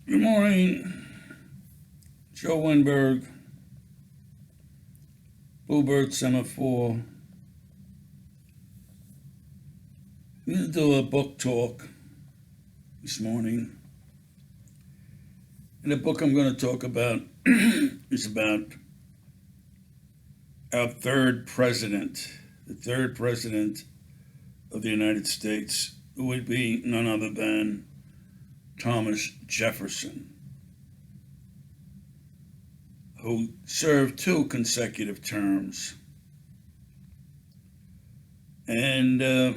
Good morning, Joe Winberg, Bluebird Semaphore. We're going to do a book talk this morning. And the book I'm going to talk about is about our third president, the third president of the United States, who would be none other than Thomas Jefferson, who served 2 consecutive terms. And I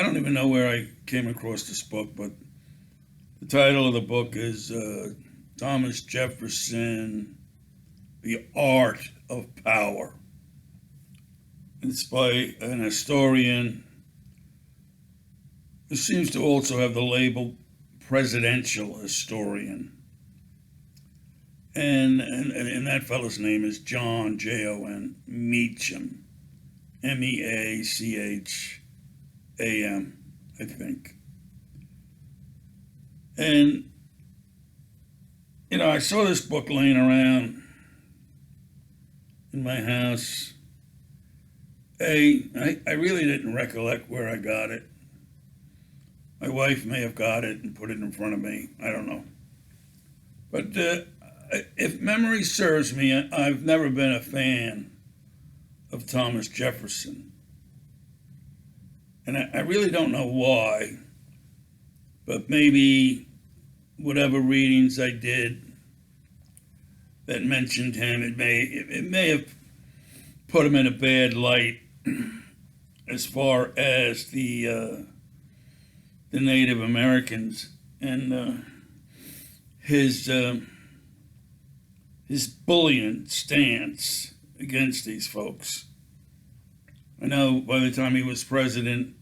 don't even know where I came across this book, but the title of the book is Thomas Jefferson, The Art of Power. It's by an historian who seems to also have the label presidential historian. And that fellow's name is John, Jon, Meacham, Meacham, I think. And, I saw this book laying around in my house. I really didn't recollect where I got it. My wife may have got it and put it in front of me. I don't know. But if memory serves me, I've never been a fan of Thomas Jefferson. And I really don't know why, but maybe whatever readings I did that mentioned him, it may have put him in a bad light as far as the Native Americans and his bullying stance against these folks. I know by the time he was president,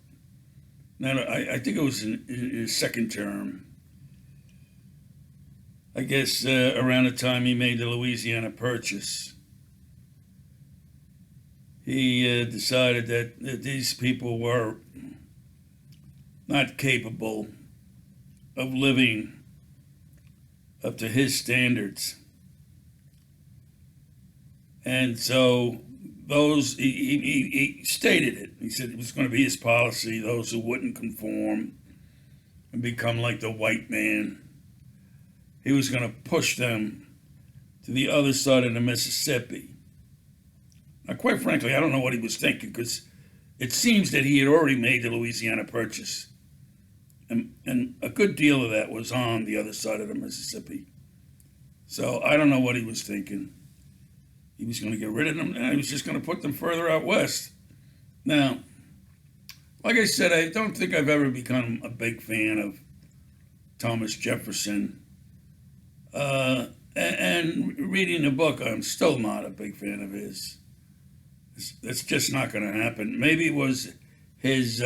I think it was in his second term, I guess around the time he made the Louisiana Purchase, he decided that these people were not capable of living up to his standards. And so he stated it. He said it was going to be his policy, those who wouldn't conform and become like the white man, he was going to push them to the other side of the Mississippi. Now, quite frankly, I don't know what he was thinking, because it seems that he had already made the Louisiana Purchase. And a good deal of that was on the other side of the Mississippi. So I don't know what he was thinking. He was going to get rid of them, and he was just going to put them further out west. Now, like I said, I don't think I've ever become a big fan of Thomas Jefferson. And reading the book, I'm still not a big fan of his. That's just not going to happen. Maybe it was his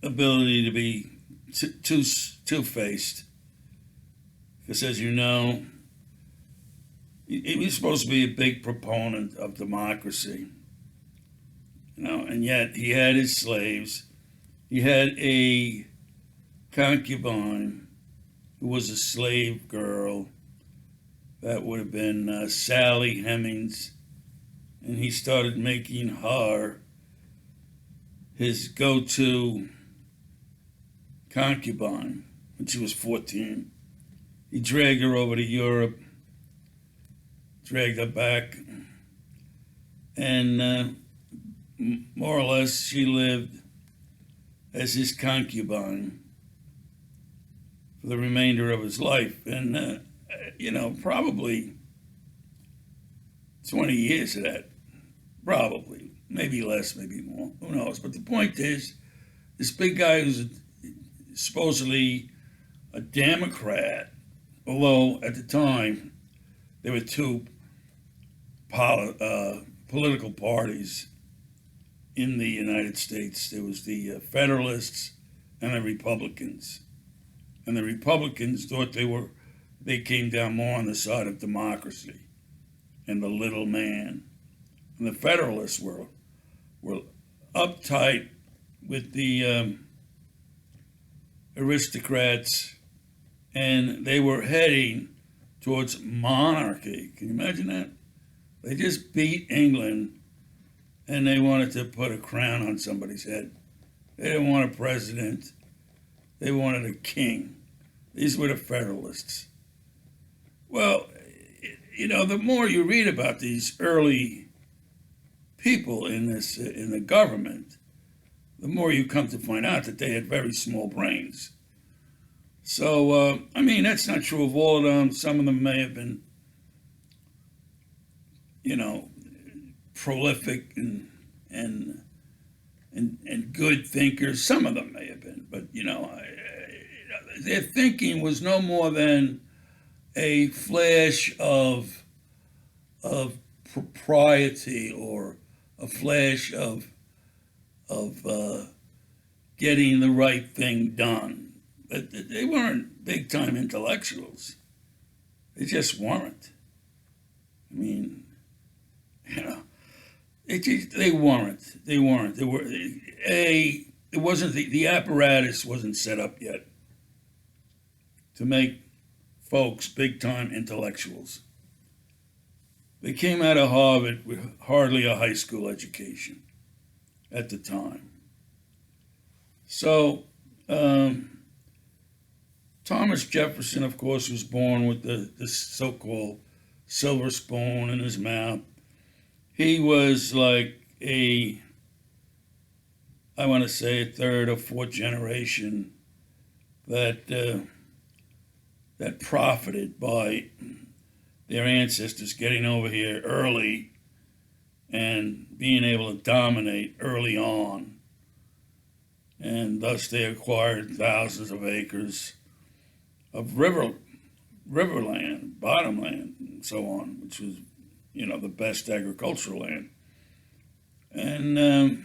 ability to be two-faced. Because, as you know, he was supposed to be a big proponent of democracy. And yet he had his slaves. He had a concubine who was a slave girl. That would have been Sally Hemings. And he started making her his go-to concubine when she was 14. He dragged her over to Europe, dragged her back, and more or less she lived as his concubine for the remainder of his life. And, probably 20 years of that, probably, maybe less, maybe more, who knows. But the point is, this big guy who's supposedly a Democrat, although at the time there were 2 political parties in the United States. There was the Federalists and the Republicans. And the Republicans thought they came down more on the side of democracy and the little man. And the Federalists were, were uptight with the aristocrats, and they were heading towards monarchy. Can you imagine that? They just beat England, and they wanted to put a crown on somebody's head. They didn't want a president. They wanted a king. These were the Federalists. Well, the more you read about these early people in the government, the more you come to find out that they had very small brains. So, that's not true of all of them. Some of them may have been, prolific and good thinkers. Some of them may have been, but their thinking was no more than a flash of propriety or a flash of getting the right thing done. But they weren't big time intellectuals. They just weren't. They weren't. They weren't. It wasn't the apparatus wasn't set up yet to make folks big time intellectuals. They came out of Harvard with hardly a high school education at the time. So Thomas Jefferson, of course, was born with the so-called silver spoon in his mouth. He was like a third or fourth generation that profited by their ancestors getting over here early and being able to dominate early on. And thus they acquired thousands of acres of riverland, bottomland, and so on, which was, the best agricultural land. And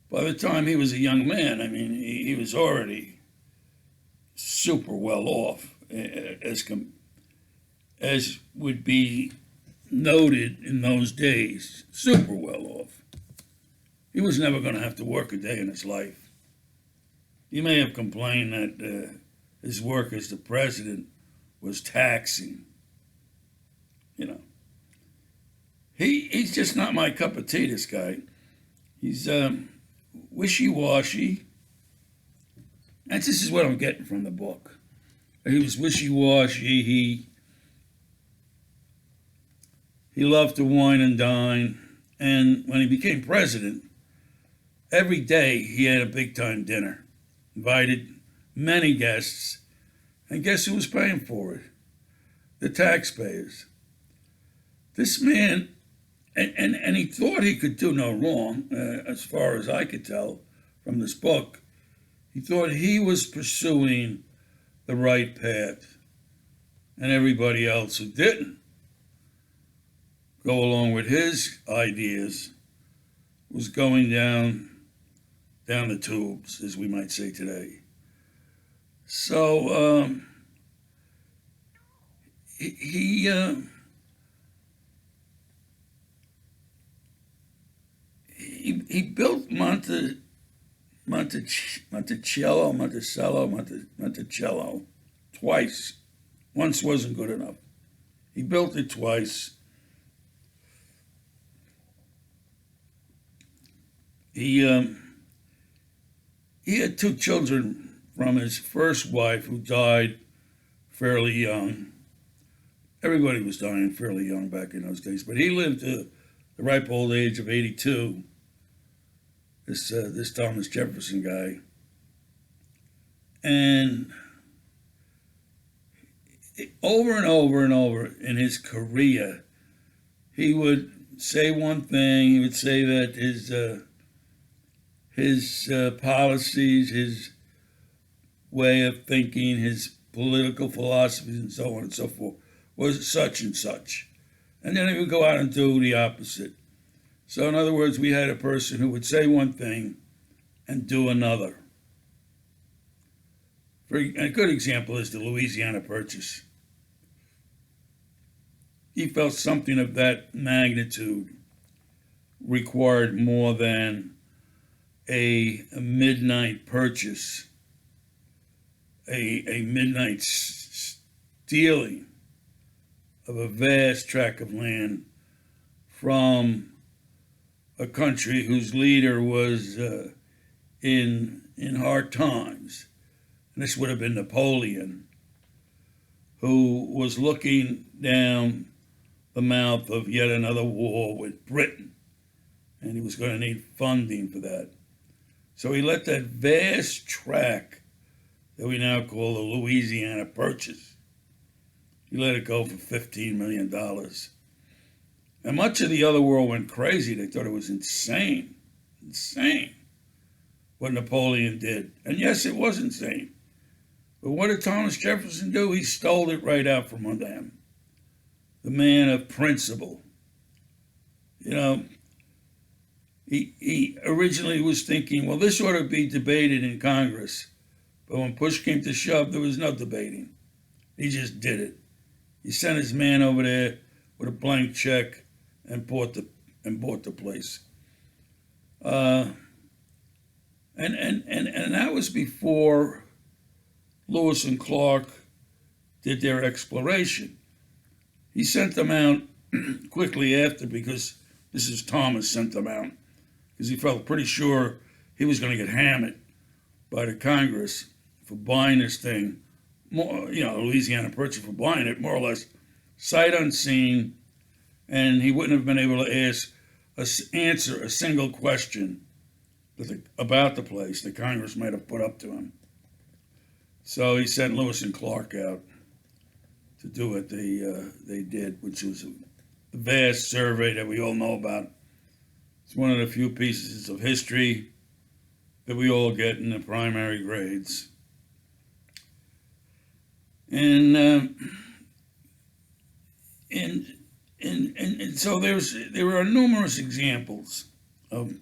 by the time he was a young man, he was already super well off, as would be noted in those days, super well off. He was never going to have to work a day in his life. He may have complained that his work as the president was taxing. He's just not my cup of tea, this guy. He's wishy-washy. And this is what I'm getting from the book. He was wishy-washy. He loved to wine and dine. And when he became president, every day he had a big-time dinner. Invited many guests. And guess who was paying for it? The taxpayers. This man, and he thought he could do no wrong, as far as I could tell from this book. He thought he was pursuing the right path, and everybody else who didn't go along with his ideas was going down the tubes, as we might say today. So he built Monticello twice. Once wasn't good enough. He built it twice. He had two children from his first wife, who died fairly young. Everybody was dying fairly young back in those days, but he lived to the ripe old age of 82. This Thomas Jefferson guy, and over and over and over in his career, he would say one thing. He would say that his policies, his way of thinking, his political philosophies, and so on and so forth, was such and such, and then he would go out and do the opposite. So in other words, we had a person who would say one thing and do another. A good example is the Louisiana Purchase. He felt something of that magnitude required more than a midnight purchase a midnight stealing of a vast tract of land from a country whose leader was in hard times. And this would have been Napoleon, who was looking down the mouth of yet another war with Britain, and he was going to need funding for that. So he let that vast tract that we now call the Louisiana Purchase, he let it go for $15 million. And much of the other world went crazy. They thought it was insane what Napoleon did. And yes, it was insane. But what did Thomas Jefferson do? He stole it right out from under him. The man of principle. You know, he originally was thinking, well, this ought to be debated in Congress. But when push came to shove, there was no debating. He just did it. He sent his man over there with a blank check and bought the place. And that was before Lewis and Clark did their exploration. He sent them out quickly after, because this is Thomas sent them out, because he felt pretty sure he was going to get hammered by the Congress for buying this thing, Louisiana Purchase, for buying it more or less sight unseen, and he wouldn't have been able to answer a single question about the place the Congress might have put up to him. So he sent Lewis and Clark out to do what they did, which was a vast survey that we all know about. It's one of the few pieces of history that we all get in the primary grades. And so there are numerous examples of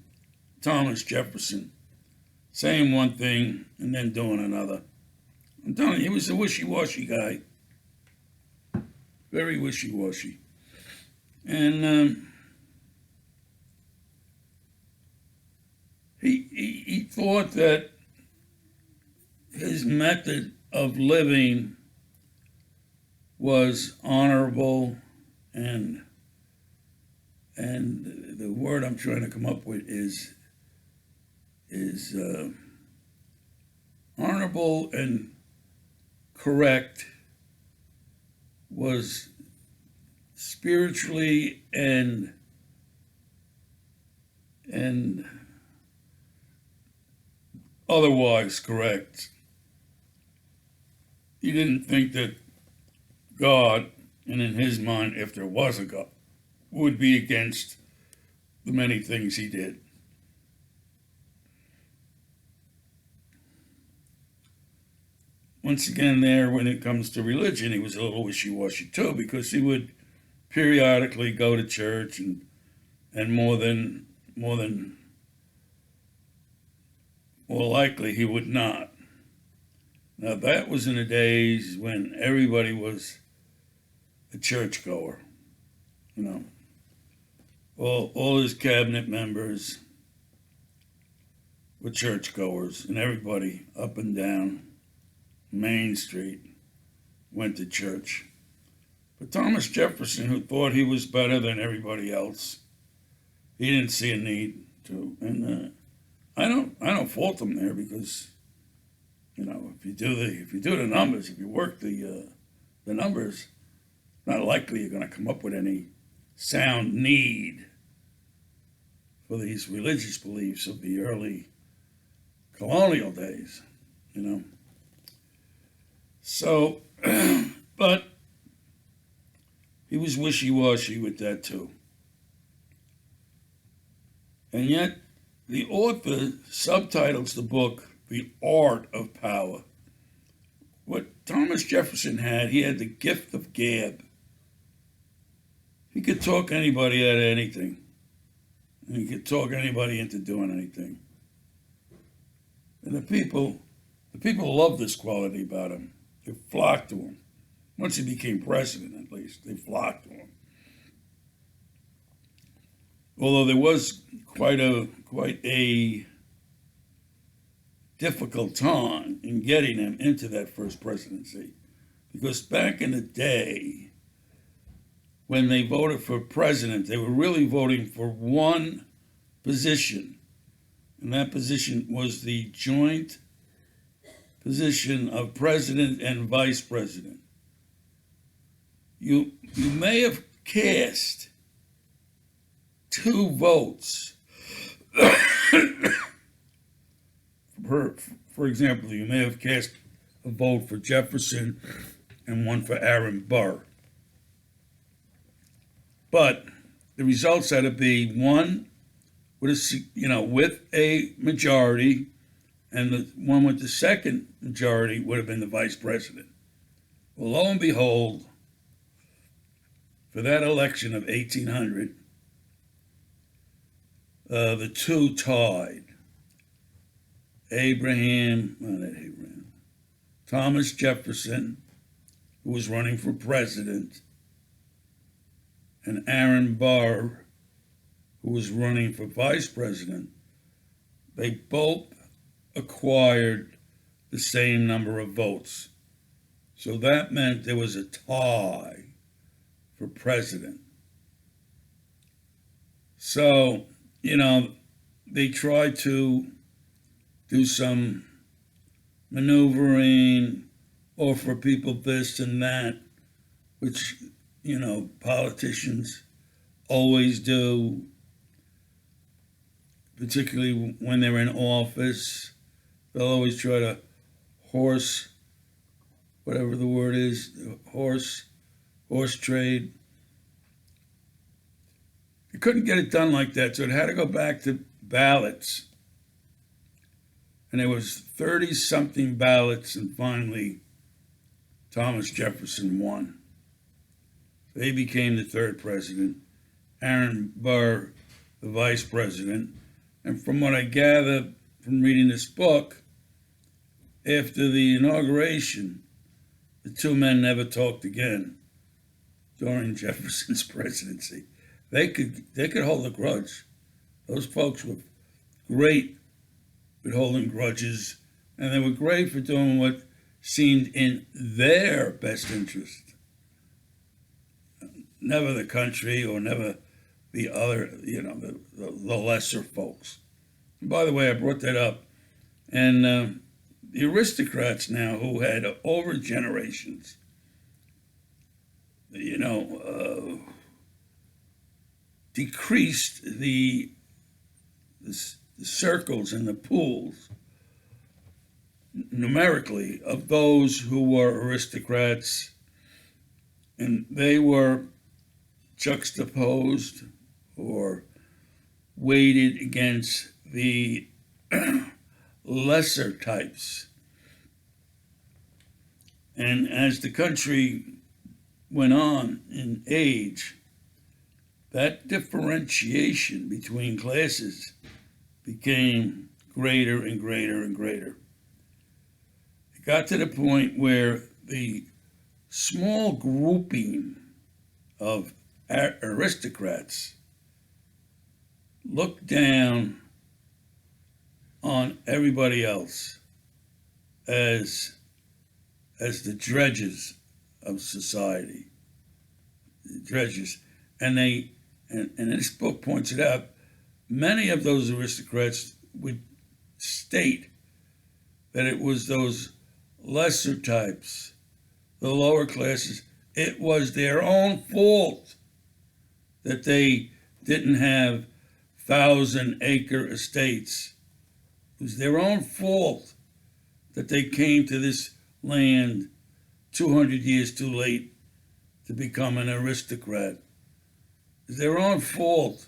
Thomas Jefferson saying one thing and then doing another. I'm telling you, he was a wishy-washy guy. Very wishy-washy. And he thought that his method of living was honorable, and the word I'm trying to come up with is honorable and correct, was spiritually and otherwise correct. He didn't think that God, and in his mind, if there was a God, would be against the many things he did. Once again, there, when it comes to religion, he was a little wishy-washy too, because he would periodically go to church, and more likely he would not. Now, that was in the days when everybody was a churchgoer. All his cabinet members were churchgoers, and everybody up and down Main Street went to church. But Thomas Jefferson, who thought he was better than everybody else, he didn't see a need to. And I don't fault him there, because if you do the numbers, if you work the numbers, not likely you're going to come up with any sound need for these religious beliefs of the early colonial days, So, but he was wishy-washy with that too. And yet, the author subtitles the book, The Art of Power. What Thomas Jefferson had, he had the gift of gab. He could talk anybody out of anything. And he could talk anybody into doing anything. And the people loved this quality about him. They flocked to him. Once he became president, at least, they flocked to him. Although there was quite a difficult time in getting him into that first presidency. Because back in the day, when they voted for president, they were really voting for one position. And that position was the joint position of president and vice president. You may have cast 2 votes. For example, you may have cast a vote for Jefferson and one for Aaron Burr. But the results had to be one with a majority, and the one with the second majority would have been the vice president. Well, lo and behold, for that election of 1800, the 2 tied. Thomas Jefferson, who was running for president, and Aaron Burr, who was running for vice president. They both acquired the same number of votes. So that meant there was a tie for president. So, they tried to do some maneuvering, offer people this and that, which, politicians always do, particularly when they're in office. They'll always try to horse trade. You couldn't get it done like that, so it had to go back to ballots. And there was 30-something ballots, and finally Thomas Jefferson won. They became the 3rd president, Aaron Burr the vice president. And from what I gather from reading this book, after the inauguration, the 2 men never talked again during Jefferson's presidency. They could hold a grudge. Those folks were great at holding grudges, and they were great for doing what seemed in their best interest. Never the country, or never the other, the lesser folks. And by the way, I brought that up. And the aristocrats now, who had over generations, decreased the circles and the pools numerically of those who were aristocrats, and they were juxtaposed or weighted against the lesser types. And as the country went on in age, that differentiation between classes became greater and greater and greater. It got to the point where the small grouping of aristocrats looked down on everybody else as the dredges of society. The dredges. And this book points it out, many of those aristocrats would state that it was those lesser types, the lower classes, it was their own fault that they didn't have 1,000-acre estates. It was their own fault that they came to this land 200 years too late to become an aristocrat. It's their own fault.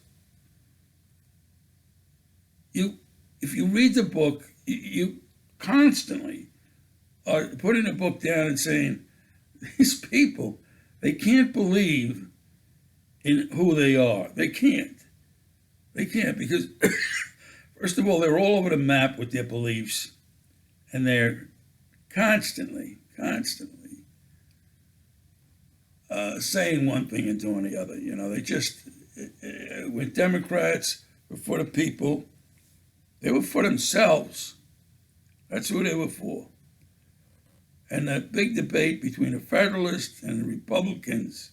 If you read the book, you constantly are putting the book down and saying, these people, they can't believe in who they are. They can't. They can't because, first of all, they're all over the map with their beliefs, and they're constantly saying one thing and doing the other. They just, when Democrats were for the people, they were for themselves. That's who they were for. And that big debate between the Federalists and the Republicans,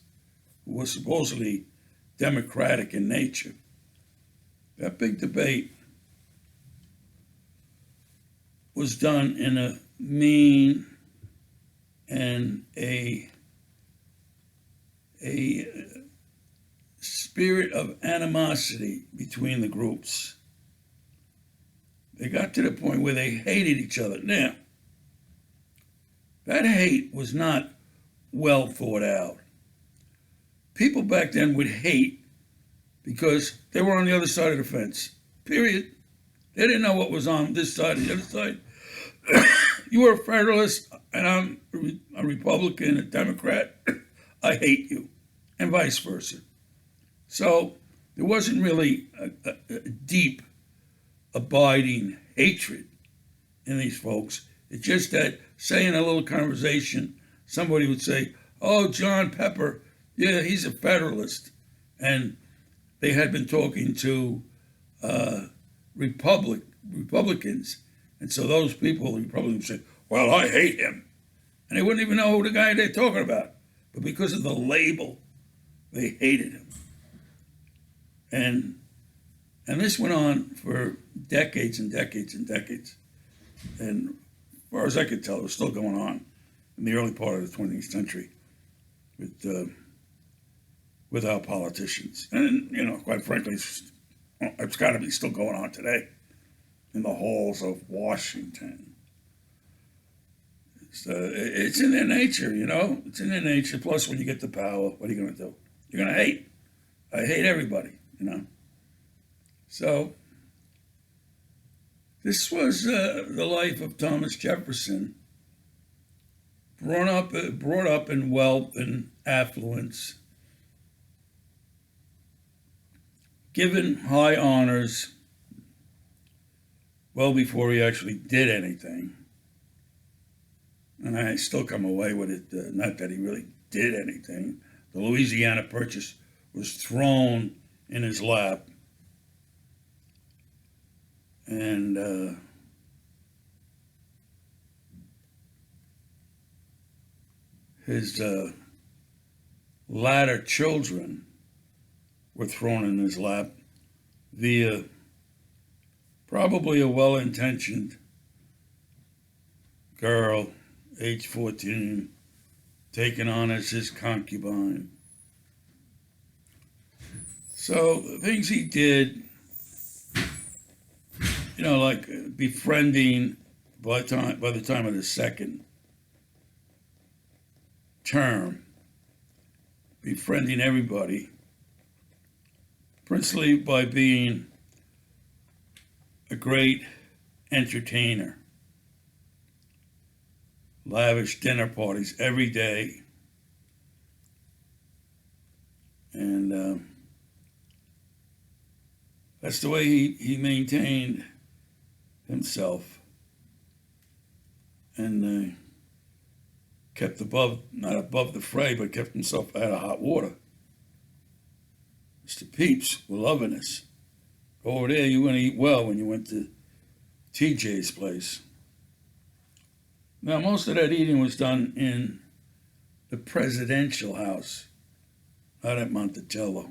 who were supposedly democratic in nature, that big debate was done in a mean and a spirit of animosity between the groups. They got to the point where they hated each other. Now, that hate was not well thought out. People back then would hate because they were on the other side of the fence, period. They didn't know what was on this side and the other side. You were a Federalist, and I'm a Republican, a Democrat. I hate you, and vice versa. So there wasn't really a deep, abiding hatred in these folks. It's just that, say in a little conversation, somebody would say, "Oh, John Pepper, yeah, he's a Federalist," and they had been talking to Republicans, and so those people, the Republicans, would say, "Well, I hate him," and they wouldn't even know who the guy they're talking about, but because of the label, they hated him, and this went on for decades and decades and decades, and as far as I could tell, it was still going on in the early part of the 20th century with our politicians, and quite frankly, it's got to be still going on today in the halls of Washington. It's in their nature, It's in their nature. Plus, when you get the power, what are you going to do? You're going to hate. I hate everybody, So, this was the life of Thomas Jefferson, brought up in wealth and affluence, given high honors well before he actually did anything. And I still come away with it, not that he really did anything. The Louisiana Purchase was thrown in his lap. And his latter children were thrown in his lap via probably a well-intentioned girl, age 14, taken on as his concubine. So the things he did, like befriending by the time of the second term, befriending everybody, principally by being a great entertainer, lavish dinner parties every day, and that's the way he maintained himself, and kept not above the fray, but kept himself out of hot water. Mr. Peeps were loving this. Over there, you were going to eat well when you went to TJ's place. Now, most of that eating was done in the presidential house, not at Monticello.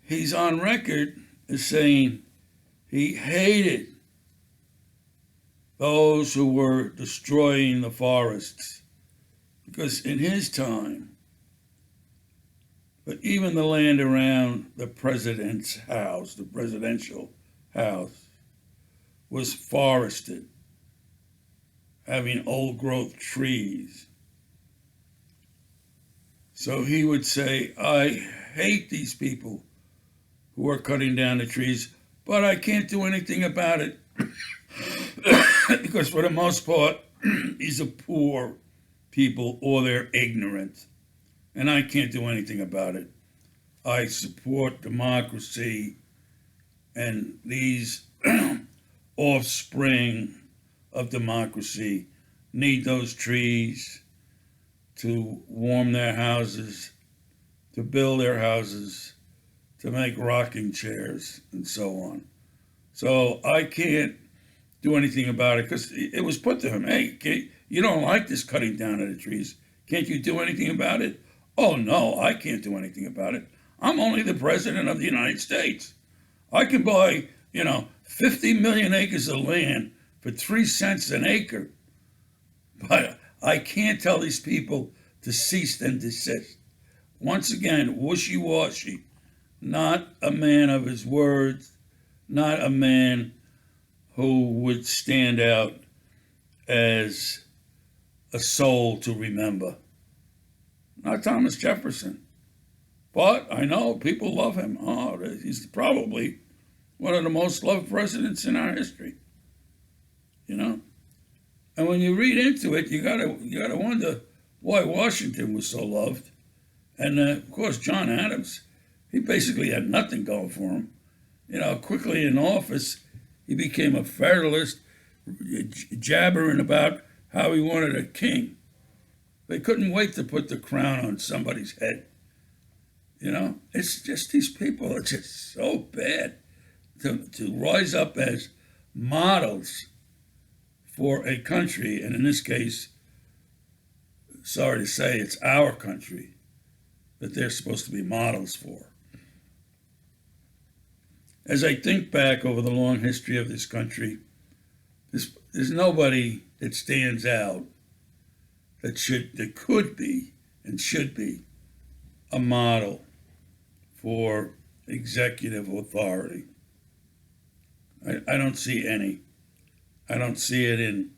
He's on record as saying he hated those who were destroying the forests, because in his time, but even the land around the president's house, the presidential house, was forested, having old growth trees. So he would say, I hate these people who are cutting down the trees, but I can't do anything about it. Because for the most part, these are poor people or they're ignorant. And I can't do anything about it. I support democracy, and these offspring of democracy need those trees to warm their houses, to build their houses, to make rocking chairs, and so on. So I can't do anything about it because it was put to him, hey, you don't like this cutting down of the trees. Can't you do anything about it? Oh, no, I can't do anything about it. I'm only the president of the United States. I can buy, 50 million acres of land for 3 cents an acre. But I can't tell these people to cease and desist. Once again, wishy-washy. Not a man of his words. Not a man who would stand out as a soul to remember. Not Thomas Jefferson. But I know people love him. Oh, he's probably one of the most loved presidents in our history. And when you read into it, you gotta wonder why Washington was so loved. And of course, John Adams, he basically had nothing going for him. Quickly in office, he became a federalist, jabbering about how he wanted a king. They couldn't wait to put the crown on somebody's head. It's just these people are just so bad to rise up as models for a country, and in this case, sorry to say, it's our country that they're supposed to be models for. As I think back over the long history of this country, there's nobody that stands out that could be and should be a model for executive authority. I don't see any. I don't see it in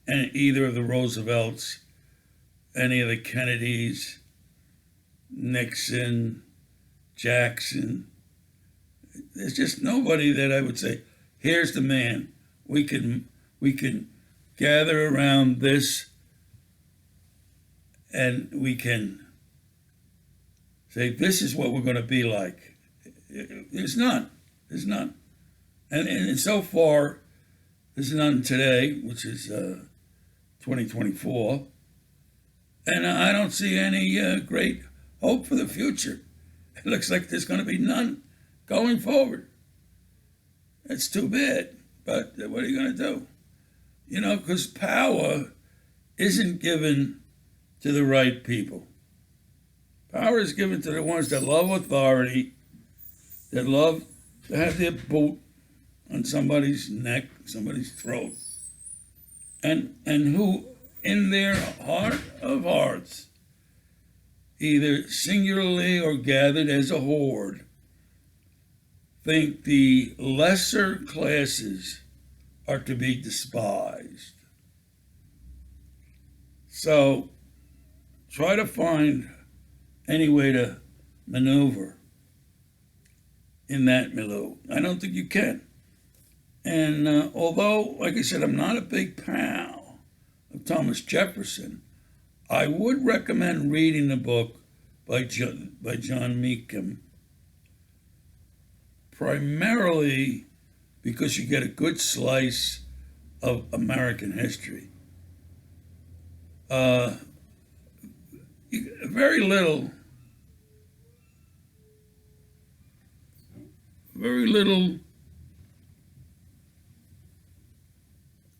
either of the Roosevelts, any of the Kennedys, Nixon, Jackson. There's just nobody that I would say, here's the man. We can gather around this and we can say, this is what we're going to be like. There's none. There's none. And so far, there's none today, which is 2024. And I don't see any great hope for the future. It looks like there's going to be none going forward. It's too bad, but what are you going to do? Because power isn't given to the right people. Power is given to the ones that love authority, that love to have their boot on somebody's neck, somebody's throat, and who, in their heart of hearts, either singularly or gathered as a horde, think the lesser classes are to be despised. So try to find any way to maneuver in that milieu. I don't think you can. And although, like I said, I'm not a big pal of Thomas Jefferson, I would recommend reading the book by John Meacham, primarily because you get a good slice of American history. Very little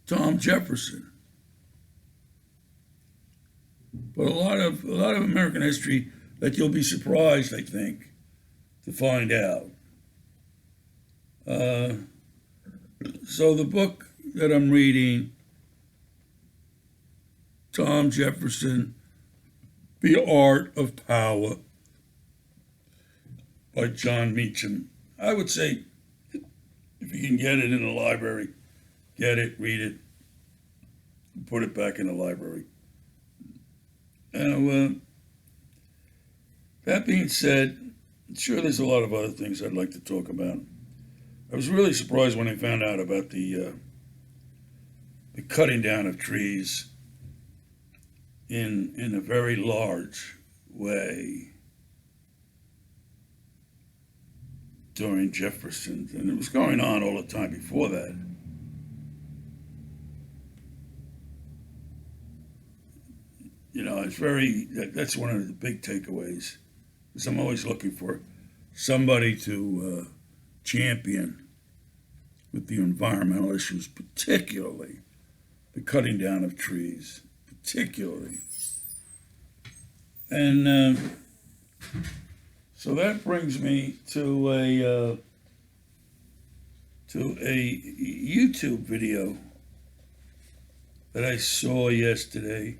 Tom Jefferson, but a lot of American history that you'll be surprised, I think, to find out. So the book that I'm reading, Tom Jefferson, The Art of Power, by John Meacham. I would say, if you can get it in the library, get it, read it, put it back in the library. Now, that being said, sure, there's a lot of other things I'd like to talk about. I was really surprised when I found out about the cutting down of trees in a very large way during Jefferson, and it was going on all the time before that. it's that's one of the big takeaways. Because I'm always looking for somebody to champion with the environmental issues, particularly the cutting down of trees, particularly. And so that brings me to a YouTube video that I saw yesterday.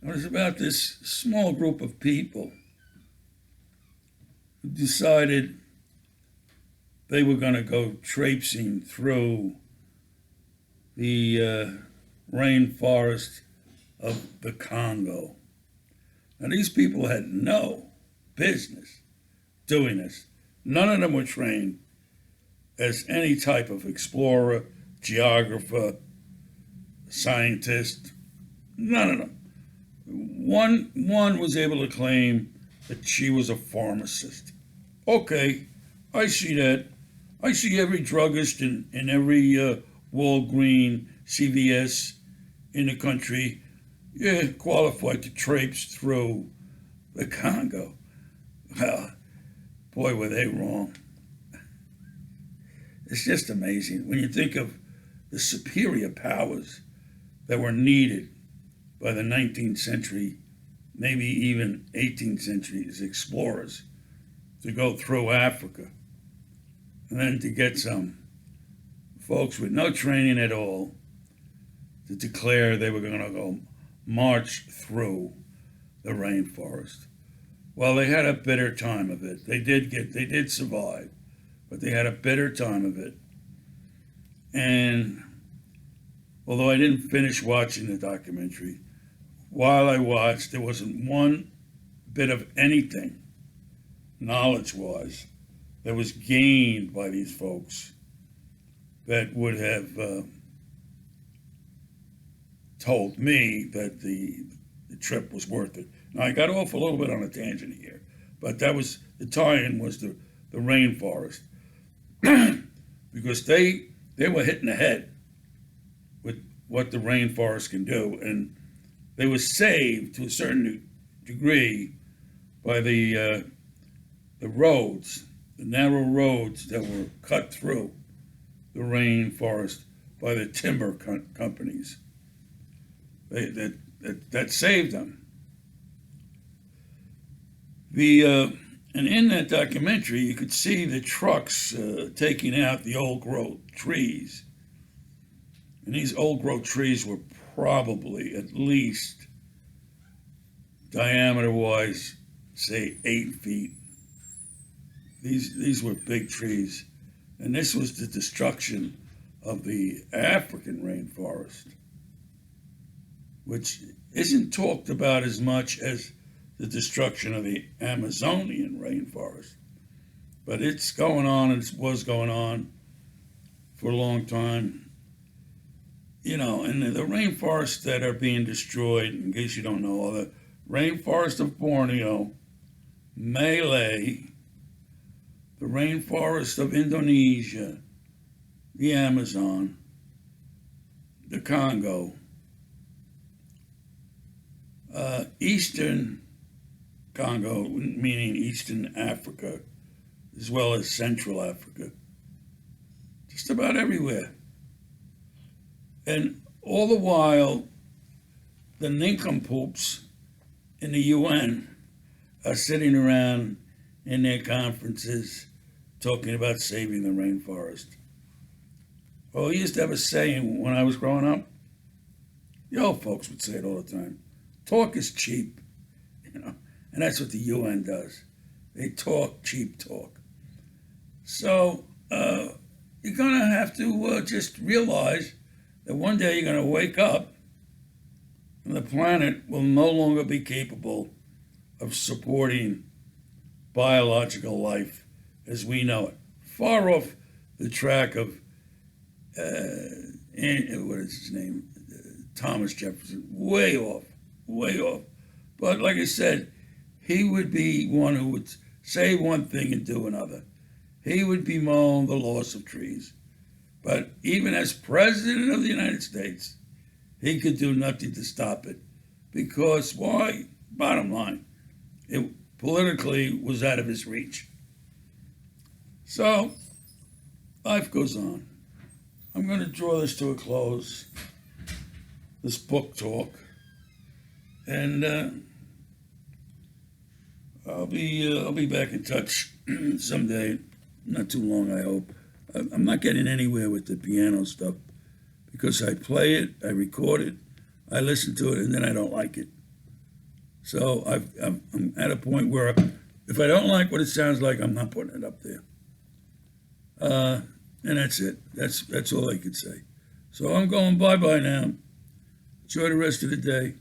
It was about this small group of people who decided they were going to go traipsing through the rainforest of the Congo. Now, these people had no business doing this. None of them were trained as any type of explorer, geographer, scientist. None of them. One was able to claim that she was a pharmacist. Okay, I see that. I see every druggist in every Walgreens, CVS in the country, qualified to traipse through the Congo. Well, boy, were they wrong. It's just amazing when you think of the superior powers that were needed by the 19th century, maybe even 18th century explorers to go through Africa, and then to get some folks with no training at all to declare they were going to go march through the rainforest. Well, they had a bitter time of it. They did survive, but they had a bitter time of it. And although I didn't finish watching the documentary, while I watched, there wasn't one bit of anything, knowledge-wise, that was gained by these folks that would have told me that the trip was worth it. Now, I got off a little bit on a tangent here, but that was, the tie-in was the rainforest. Because they were hitting the head with what the rainforest can do, and they were saved to a certain degree by the roads, the narrow roads that were cut through the rainforest by the timber companies. That saved them. And in that documentary, you could see the trucks taking out the old growth trees. And these old growth trees were probably at least diameter-wise, say 8 feet. These were big trees. And this was the destruction of the African rainforest, which isn't talked about as much as the destruction of the Amazonian rainforest. But it's going on, and it was going on for a long time. And the rainforests that are being destroyed, in case you don't know, are the rainforest of Borneo, Malay, the rainforest of Indonesia, the Amazon, the Congo, Eastern Congo, meaning Eastern Africa, as well as Central Africa. Just about everywhere. And all the while, the nincompoops in the UN are sitting around in their conferences talking about saving the rainforest. Well, we used to have a saying when I was growing up. The old folks would say it all the time. Talk is cheap, and that's what the UN does. They talk cheap talk. So you're going to have to just realize that one day you're going to wake up and the planet will no longer be capable of supporting biological life as we know it. Far off the track of, what is his name? Thomas Jefferson. Way off. But like I said, he would be one who would say one thing and do another. He would bemoan the loss of trees. But even as President of the United States, he could do nothing to stop it because why? Bottom line, it politically was out of his reach. So, life goes on. I'm going to draw this to a close, this book talk, and I'll be back in touch someday, not too long, I hope. I'm not getting anywhere with the piano stuff because I play it, I record it, I listen to it, and then I don't like it. So I'm at a point where if I don't like what it sounds like, I'm not putting it up there. And that's it. That's all I can say. So I'm going bye-bye now. Enjoy the rest of the day.